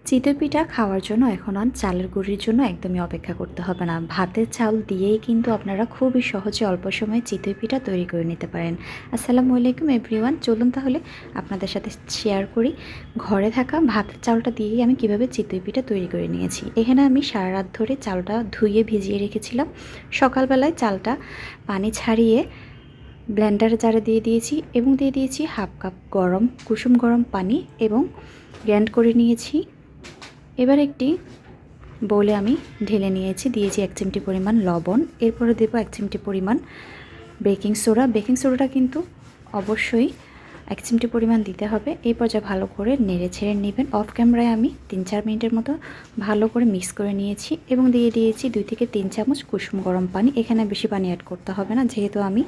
চিতই পিঠা খাওয়ার জন্য এখন আর চালের গুঁড়ির জন্য একদমই অপেক্ষা করতে হবে না। ভাতের চাল দিয়েই কিন্তু আপনারা খুবই সহজে অল্প সময়ে চিতই পিঠা তৈরি করে নিতে পারেন। আসসালামু আলাইকুম এভরিওয়ান, চলুন তাহলে আপনাদের সাথে শেয়ার করি ঘরে থাকা ভাতের চালটা দিয়েই আমি কিভাবে চিতই পিঠা তৈরি করে নিয়েছি। এখানে আমি সারা রাত ধরে চালটা ধুয়ে ভিজিয়ে রেখেছিলাম। সকালবেলায় চালটা পানি ছাড়িয়ে ব্লেন্ডারে জারে দিয়ে দিয়েছি এবং দিয়ে দিয়েছি হাফ কাপ কুসুম গরম পানি এবং গ্রাইন্ড করে নিয়েছি। এবার একটি বোলে আমি ঢেলে নিয়েছি, দিয়েছি 1 চিমটি পরিমাণ লবণ, এরপরে দেব 1 চিমটি পরিমাণ বেকিং সোডা। বেকিং সোডাটা কিন্তু অবশ্যই 1 চিমটি পরিমাণ দিতে হবে। এই পর্যায়ে ভালো করে নেড়ে ছেড়ে নেবেন। অফ ক্যামেরায় আমি 3-4 মিনিটের মতো ভালো করে মিক্স করে নিয়েছি এবং দিয়ে দিয়েছি 2 থেকে 3 চামচ কুসুম গরম পানি। এখানে বেশি পানি অ্যাড করতে হবে না, যেহেতু আমি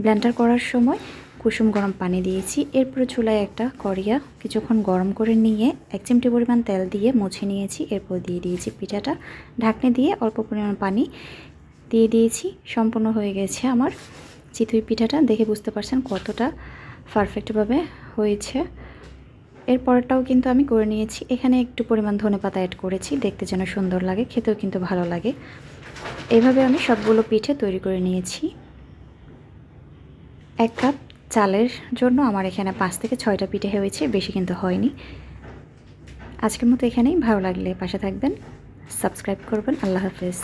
ব্লেন্ডার করার সময় কুসুম গরম পানি দিয়েছি। এরপরে চুলায় একটা কড়িয়া কিছুক্ষণ গরম করে নিয়ে 1 চিমটি পরিমাণ তেল দিয়ে মুছে নিয়েছি। এরপর দিয়ে দিয়েছি পিঠাটা, ঢাকনি দিয়ে অল্প পরিমাণ পানি দিয়ে দিয়েছি। সম্পূর্ণ হয়ে গেছে আমার চিতই পিঠাটা, দেখে বুঝতে পারছেন কতটা পারফেক্টভাবে হয়েছে। এরপরটাও কিন্তু আমি করে নিয়েছি। এখানে একটু পরিমাণ ধনেপাতা অ্যাড করেছি, দেখতে যেন সুন্দর লাগে, খেতেও কিন্তু ভালো লাগে। এভাবে আমি সবগুলো পিঠে তৈরি করে নিয়েছি। 1 কাপ চালের জন্য আমার এখানে 5 থেকে 6টা পিঠে হয়েছে, বেশি কিন্তু হয়নি। আজকের মতো এখানেই, ভালো লাগলে পাশে থাকবেন, সাবস্ক্রাইব করবেন। আল্লাহ হাফেজ।